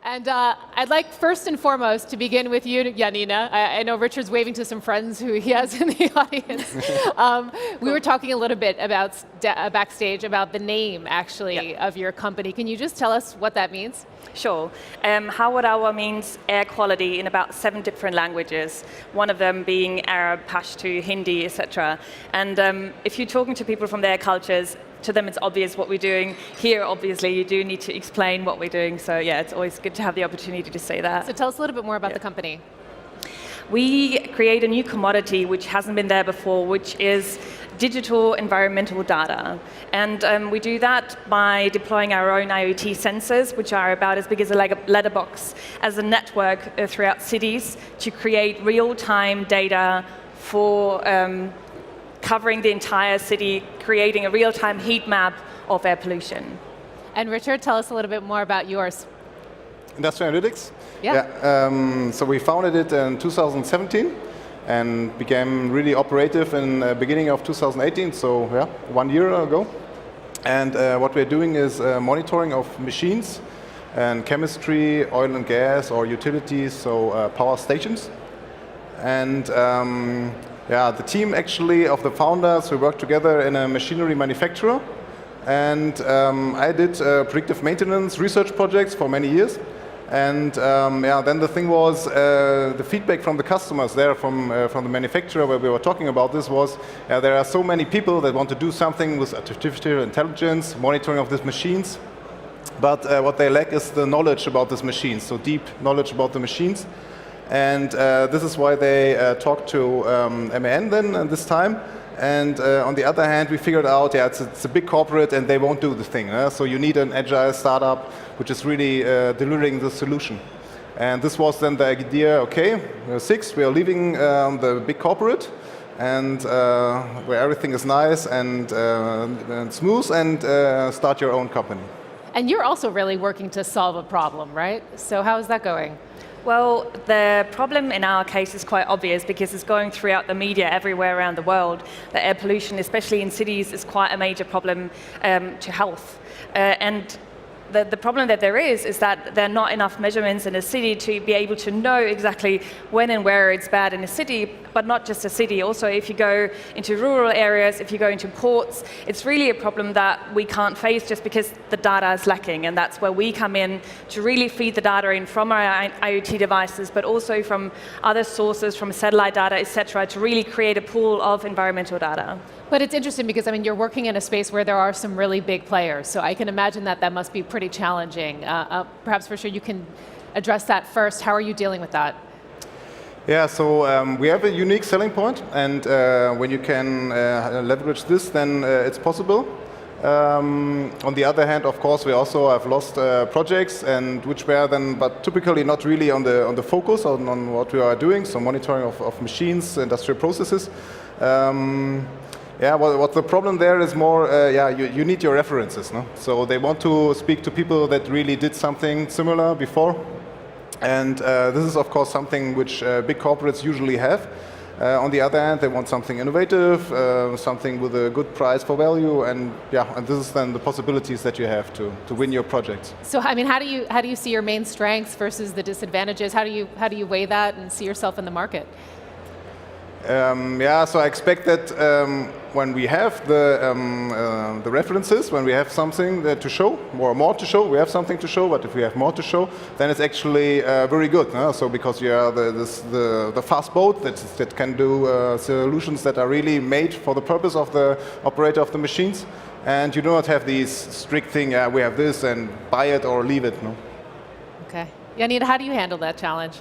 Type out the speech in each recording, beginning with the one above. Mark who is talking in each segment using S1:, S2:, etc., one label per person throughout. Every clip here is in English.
S1: And I'd like first and foremost to begin with you, Janina. I know Richard's waving to some friends who he has in the audience. We were talking a little bit about backstage about the name, actually, of your company. Can you just tell us what that means?
S2: Sure. Hawa Dawa means air quality in about 7 different languages, one of them being Arab, Pashto, Hindi, etc. And if you're talking to people from their cultures, to them it's obvious what we're doing. Here, obviously, you do need to explain what we're doing. So yeah, it's always good to have the opportunity to say that.
S1: So tell us a little bit more about the company.
S2: We create a new commodity which hasn't been there before, which is digital environmental data. And we do that by deploying our own IoT sensors, which are about as big as a letterbox, as a network throughout cities to create real-time data for covering the entire city, creating a real-time heat map of air pollution.
S1: And Richard, tell us a little bit more about yours.
S3: Industrial Analytics?
S1: Yeah.
S3: So we founded it in 2017 and became really operative in the beginning of 2018, so yeah, 1 year ago. And what we're doing is monitoring of machines and chemistry, oil and gas, or utilities, so power stations. And yeah, the team actually of the founders, we worked together in a machinery manufacturer. And I did predictive maintenance research projects for many years. And yeah, then the thing was, the feedback from the customers there, from the manufacturer where we were talking about this was, there are so many people that want to do something with artificial intelligence, monitoring of these machines. But what they lack is the knowledge about these machines, so deep knowledge about the machines. And this is why they talked to MAN then this time. And on the other hand, we figured out, yeah, it's a big corporate and they won't do the thing. So you need an agile startup which is really delivering the solution. And this was then the idea, okay, we're 6, we are leaving the big corporate and where everything is nice and smooth and start your own company.
S1: And you're also really working to solve a problem, right? So how is that going?
S2: Well, the problem in our case is quite obvious because it's going throughout the media everywhere around the world. The air pollution, especially in cities, is quite a major problem to health. And the problem that there is that there are not enough measurements in a city to be able to know exactly when and where it's bad in a city, but not just a city. Also, if you go into rural areas, if you go into ports, it's really a problem that we can't face just because the data is lacking. And that's where we come in to really feed the data in from our IoT devices, but also from other sources, from satellite data, etc., to really create a pool of environmental data.
S1: But it's interesting because, I mean, you're working in a space where there are some really big players, so I can imagine that that must be pretty challenging. Perhaps for sure you can address that first. How are you dealing with that?
S3: Yeah, so we have a unique selling point, and when you can leverage this, then it's possible. On the other hand, of course, we also have lost projects, and which were then, but typically not really on the focus on what we are doing. So monitoring of machines, industrial processes. Yeah, what the problem there is more, yeah, you need your references, no? So they want to speak to people that really did something similar before. And this is, of course, something which big corporates usually have. On the other hand, they want something innovative, something with a good price for value, and yeah, and this is then the possibilities that you have to win your projects.
S1: So, I mean, how do you see your main strengths versus the disadvantages? How do you weigh that and see yourself in the market?
S3: Yeah, so I expect that when we have the references, when we have something to show, more to show, we have something to show, but if we have more to show, then it's actually very good. No? So because you are the fast boat that can do solutions that are really made for the purpose of the operator of the machines, and you do not have these strict thing, yeah, we have this and buy it or leave it. No?
S1: Okay. Janina, how do you handle that challenge?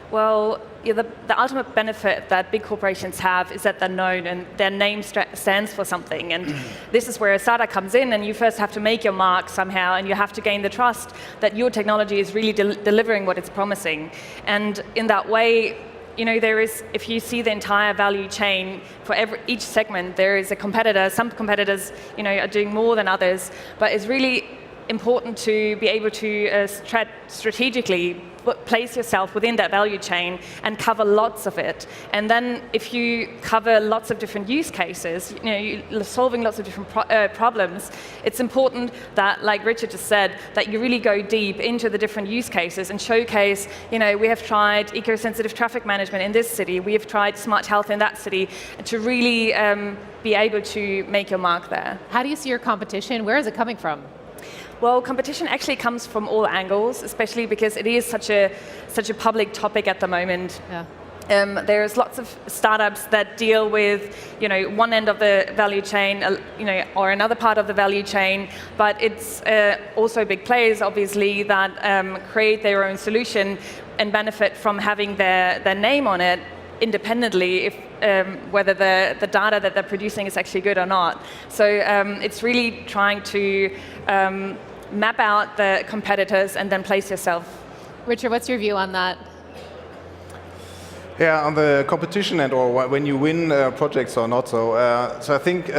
S2: Well, yeah, the ultimate benefit that big corporations have is that they're known and their name stands for something. And this is where a startup comes in, and you first have to make your mark somehow, and you have to gain the trust that your technology is really delivering what it's promising. And in that way, you know, there is, if you see the entire value chain for each segment, there is a competitor. Some competitors, you know, are doing more than others, but it's really important to be able to strategically place yourself within that value chain and cover lots of it. And then if you cover lots of different use cases, you're solving lots of different problems, it's important that, like Richard just said, that you really go deep into the different use cases and showcase, we have tried eco-sensitive traffic management in this city, we have tried smart health in that city, and to really be able to make your mark there.
S1: How do you see your competition? Where is it coming from?
S2: Well, competition actually comes from all angles, especially because it is such a public topic at the moment.
S1: Yeah.
S2: There's lots of startups that deal with, one end of the value chain, or another part of the value chain. But it's also big players, obviously, that create their own solution and benefit from having their name on it independently, if whether the data that they're producing is actually good or not. So it's really trying to map out the competitors and then place yourself.
S1: Richard, what's your view on that?
S3: Yeah, on the competition and or when you win projects or not. So I think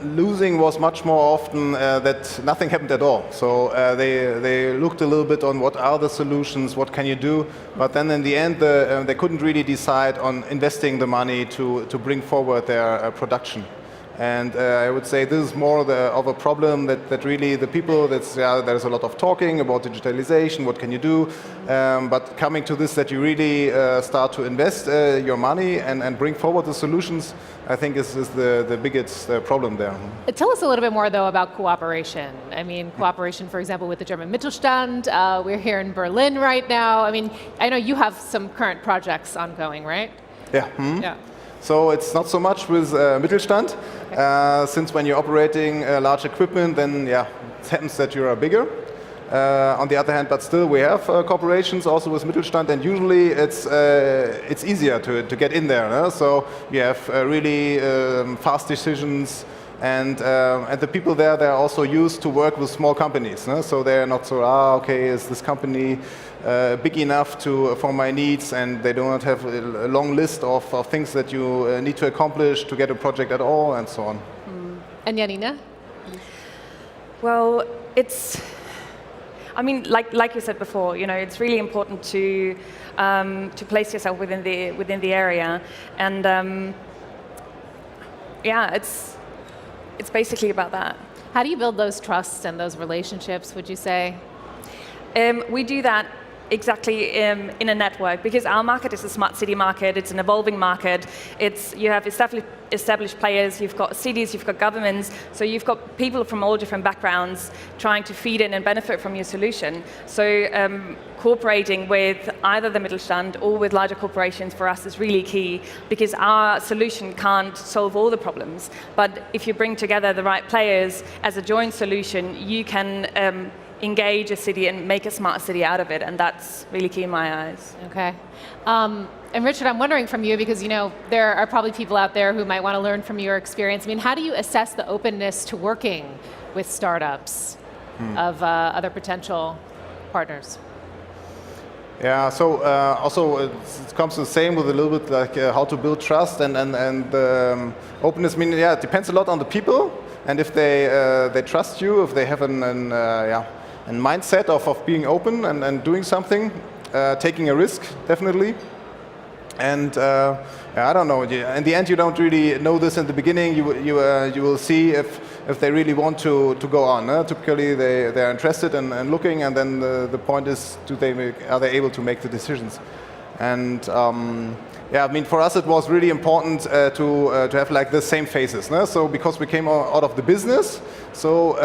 S3: losing was much more often that nothing happened at all. So they looked a little bit on what are the solutions, what can you do, but then in the end they couldn't really decide on investing the money to bring forward their production. And I would say this is more of a problem that really the people, there's a lot of talking about digitalization, what can you do, but coming to this that you really start to invest your money and bring forward the solutions, I think is the biggest problem there.
S1: Tell us a little bit more, though, about cooperation. I mean, cooperation, for example, with the German Mittelstand. We're here in Berlin right now. I mean, I know you have some current projects ongoing, right?
S3: Yeah.
S1: Yeah.
S3: So it's not so much with Mittelstand, since when you're operating large equipment, then it happens that you are bigger. On the other hand, but still we have cooperations also with Mittelstand, and usually it's easier to get in there. So you have really fast decisions, and the people there, they're also used to work with small companies. So they're not so, okay, is this company big enough for my needs, and they do not have a long list of things that you need to accomplish to get a project at all, and so on.
S1: And Janina?
S2: Well, like you said before, it's really important to place yourself within the area, and it's basically about that.
S1: How do you build those trusts and those relationships, would you say?
S2: We do that exactly in a network, because our market is a smart city market. It's an evolving market. You have established players, you've got cities, you've got governments, so you've got people from all different backgrounds trying to feed in and benefit from your solution. So cooperating with either the Mittelstand or with larger corporations for us is really key, because our solution can't solve all the problems. But if you bring together the right players as a joint solution, you can engage a city and make a smart city out of it, and that's really key in my eyes.
S1: Okay. And Richard, I'm wondering from you, because there are probably people out there who might want to learn from your experience. I mean, how do you assess the openness to working with startups of other potential partners?
S3: Yeah, so also it comes to the same with a little bit like how to build trust and openness. I mean, it depends a lot on the people, and if they trust you, if they have a mindset of being open and doing something, taking a risk, definitely. And I don't know. In the end, you don't really know this in the beginning. You will see if they really want to go on. Typically, they're interested and looking, and then the point is, are they able to make the decisions? And I mean, for us, it was really important to have like the same faces. So because we came out of the business, so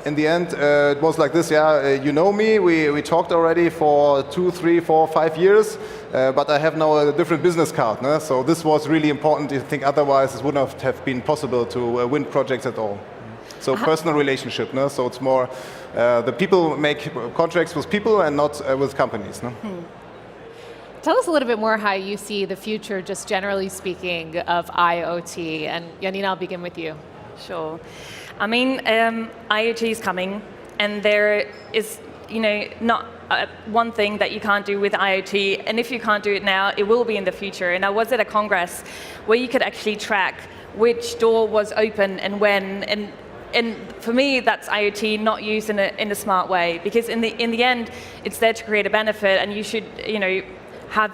S3: in the end, it was like this. You know me. We talked already for 2, 3, 4, 5 years, but I have now a different business card. So this was really important. I think otherwise it would not have been possible to win projects at all. So personal relationship. So it's more the people make contracts with people and not with companies.
S1: Tell us a little bit more how you see the future, just generally speaking, of IoT. And Janina, I'll begin with you.
S2: Sure. I mean, IoT is coming, and there is, not one thing that you can't do with IoT. And if you can't do it now, it will be in the future. And I was at a congress where you could actually track which door was open and when, and and for me, that's IoT not used in a smart way, because in the end, it's there to create a benefit, and you should, have,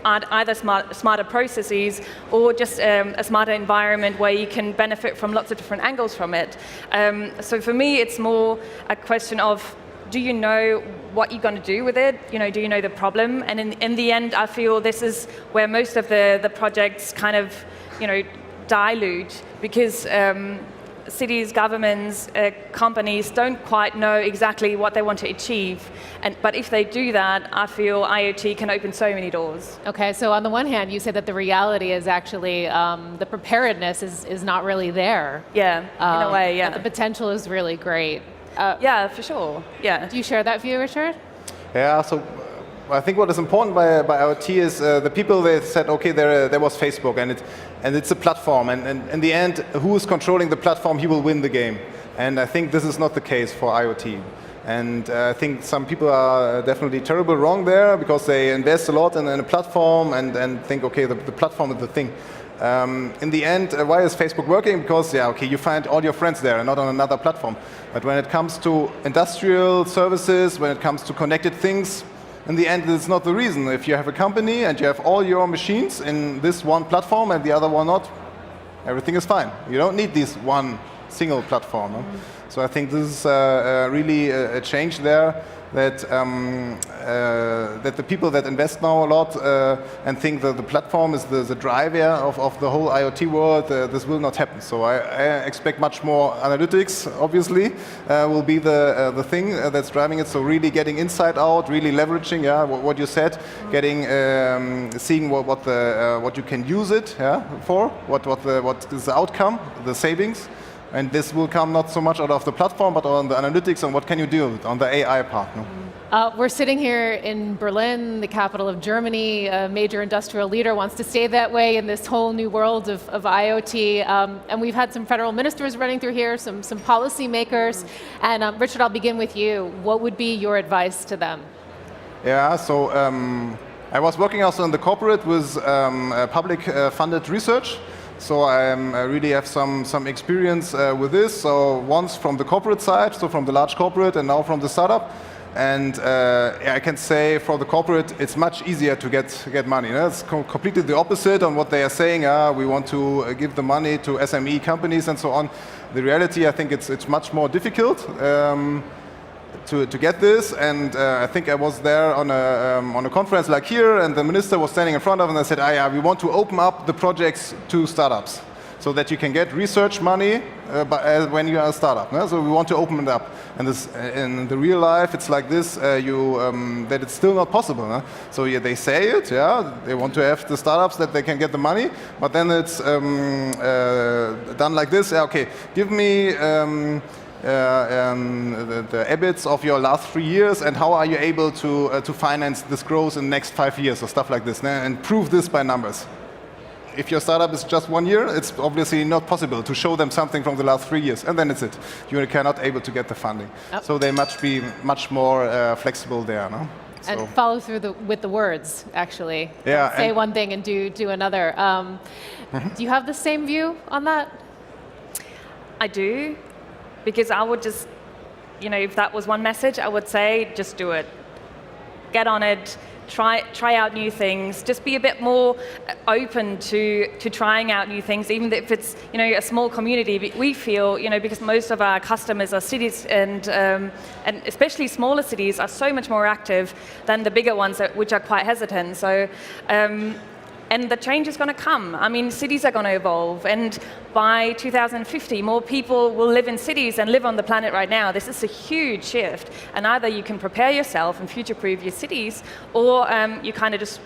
S2: either smarter processes or just a smarter environment where you can benefit from lots of different angles from it. So for me, it's more a question of, do you know what you're going to do with it? Do you know the problem? And in the end, I feel this is where most of the projects kind of, dilute, because cities, governments, companies don't quite know exactly what they want to achieve. But if they do that, I feel IoT can open so many doors.
S1: Okay, so on the one hand, you say that the reality is actually the preparedness is not really there.
S2: Yeah, in a way, yeah.
S1: But the potential is really great.
S2: Yeah, for sure. Yeah.
S1: Do you share that view, Richard?
S3: Yeah, so I think what is important by IoT is the people, they said, okay, there was Facebook, and it's a platform, and in the end, who is controlling the platform, he will win the game. And I think this is not the case for IoT. And I think some people are definitely terribly wrong there, because they invest a lot in a platform and think, okay, the platform is the thing. In the end, why is Facebook working? Because, you find all your friends there and not on another platform. But when it comes to industrial services, when it comes to connected things, in the end, it's not the reason. If you have a company and you have all your machines in this one platform and the other one not, everything is fine. You don't need this one single platform. No? So I think this is really a change there, that that the people that invest now a lot and think that the platform is the driver of the whole IoT world, this will not happen. So I expect much more analytics, obviously, will be the thing that's driving it. So really getting insight out, really leveraging, what you said, getting seeing what you can use it for, what is the outcome, the savings. And this will come not so much out of the platform, but on the analytics and what can you do on the AI part. No?
S1: We're sitting here in Berlin, the capital of Germany. A major industrial leader wants to stay that way in this whole new world of IoT. And we've had some federal ministers running through here, some policy makers. And Richard, I'll begin with you. What would be your advice to them?
S3: Yeah, so I was working also in the corporate with public funded research. So I really have some experience with this. So once from the corporate side, so from the large corporate, and now from the startup. And I can say for the corporate, it's much easier to get money. It's completely the opposite on what they are saying. We want to give the money to SME companies and so on. The reality, I think it's much more difficult to get this. And I think I was there on a conference like here, and the minister was standing in front of, and I said, we want to open up the projects to startups, so that you can get research money when you are a startup. No? So we want to open it up. And this, in the real life, it's like this, that it's still not possible. No? So they say it, they want to have the startups that they can get the money, but then it's done like this. Okay, give me the EBITs of your last 3 years, and how are you able to finance this growth in the next 5 years, or stuff like this, and prove this by numbers. If your startup is just 1 year, it's obviously not possible to show them something from the last 3 years, and then it's it. You cannot able to get the funding. Yep. So they must be much more flexible there. No?
S1: And follow through with the words, actually.
S3: Yeah,
S1: say one thing and do another. Do you have the same view on that?
S2: I do. Because I would just, if that was one message, I would say, just do it. Get on it, try out new things, just be a bit more open to trying out new things, even if it's, a small community. We feel, because most of our customers are cities, and especially smaller cities are so much more active than the bigger ones, which are quite hesitant. So, and the change is going to come. I mean, cities are going to evolve, and by 2050, more people will live in cities than live on the planet right now. This is a huge shift, and either you can prepare yourself and future-proof your cities, or you kind of just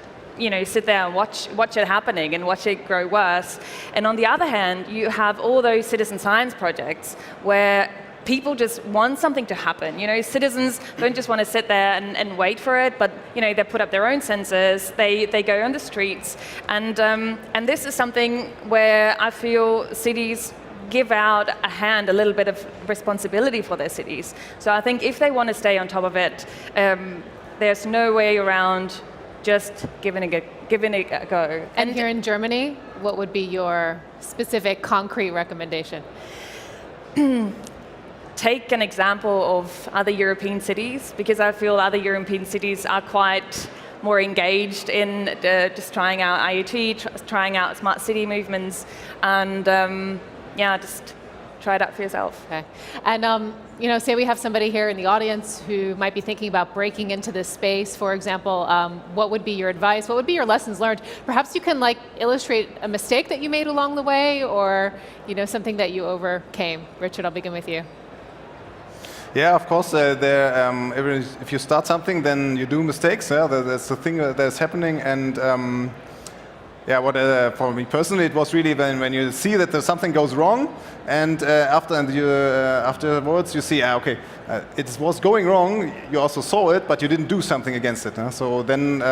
S2: sit there and watch it happening and watch it grow worse. And on the other hand, you have all those citizen science projects where people just want something to happen. Citizens don't just want to sit there and wait for it, but they put up their own sensors, they go on the streets, and this is something where I feel cities give out a hand, a little bit of responsibility for their cities. So I think if they want to stay on top of it, there's no way around just giving it a go.
S1: And here in Germany, what would be your specific concrete recommendation?
S2: take an example of other European cities, because I feel other European cities are quite more engaged in just trying out IoT, trying out smart city movements, and yeah, just try it out for yourself.
S1: Okay. And say we have somebody here in the audience who might be thinking about breaking into this space, for example, what would be your advice? What would be your lessons learned? Perhaps you can illustrate a mistake that you made along the way, or something that you overcame. Richard, I'll begin with you.
S3: Yeah, of course. If you start something, then you do mistakes. Yeah, that's the thing that's happening. And for me personally, it was really when you see that there's something goes wrong, and afterwards you see, it was going wrong. You also saw it, but you didn't do something against it. Huh? So then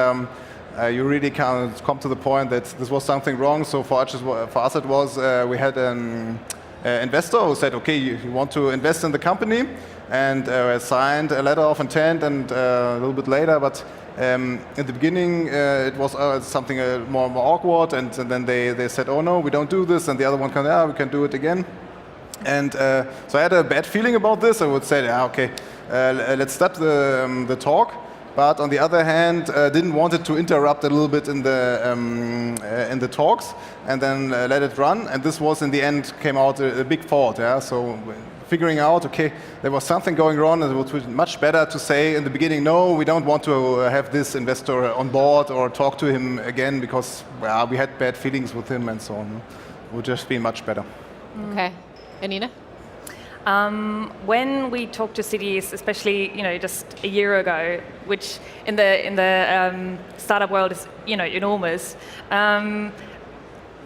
S3: you really come to the point that this was something wrong. So for us it was we had an investor who said, okay, you want to invest in the company, and signed a letter of intent, and a little bit later, but in the beginning it was something more awkward, and then they said, oh no, we don't do this, and the other one comes, we can do it again. And so I had a bad feeling about this. I would say, let's stop the talk. But on the other hand, didn't want it to interrupt a little bit in the talks, and then let it run. And this was in the end came out a big fault. Yeah, so figuring out, there was something going wrong, and it was much better to say in the beginning, no, we don't want to have this investor on board or talk to him again, because we had bad feelings with him and so on. It would just be much better.
S1: Okay, Janina?
S2: When we talk to cities, especially just a year ago, which in the startup world is enormous,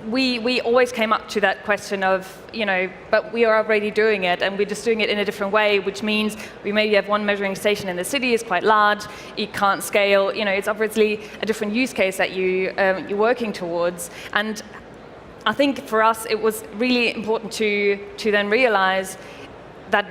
S2: we always came up to that question of but we are already doing it, and we're just doing it in a different way, which means we maybe have one measuring station in the city, is quite large, it can't scale. It's obviously a different use case that you're working towards, and I think for us it was really important to then realize that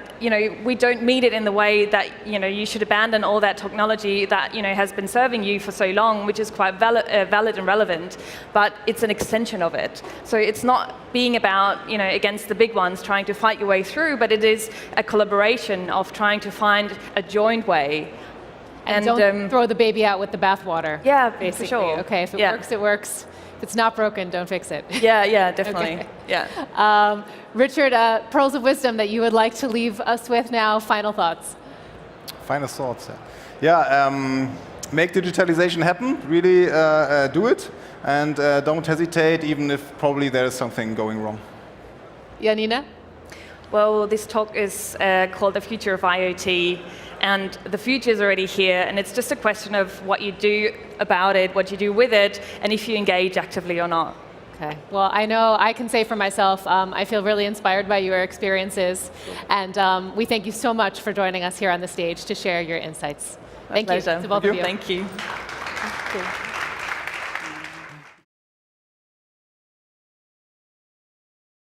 S2: we don't mean it in the way that you should abandon all that technology that has been serving you for so long, which is quite valid and relevant, but it's an extension of it. So it's not being about against the big ones trying to fight your way through, but it is a collaboration of trying to find a joint way.
S1: And don't throw the baby out with the bathwater.
S2: Yeah,
S1: basically.
S2: for sure.
S1: Okay, if it works, it works. If it's not broken, don't fix it.
S2: Yeah, definitely.
S1: Okay.
S2: Yeah.
S1: Richard, pearls of wisdom that you would like to leave us with now. Final thoughts.
S3: Final thoughts. Make digitalization happen. Really do it, and don't hesitate, even if probably there is something going wrong.
S1: Janina?
S2: Well, this talk is called The Future of IoT, and the future is already here, and it's just a question of what you do about it, what you do with it, and if you engage actively or not.
S1: Okay. Well, I know I can say for myself, I feel really inspired by your experiences, and we thank you so much for joining us here on the stage to share your insights. Thank you to both of you.
S2: Thank you.
S1: Thank you.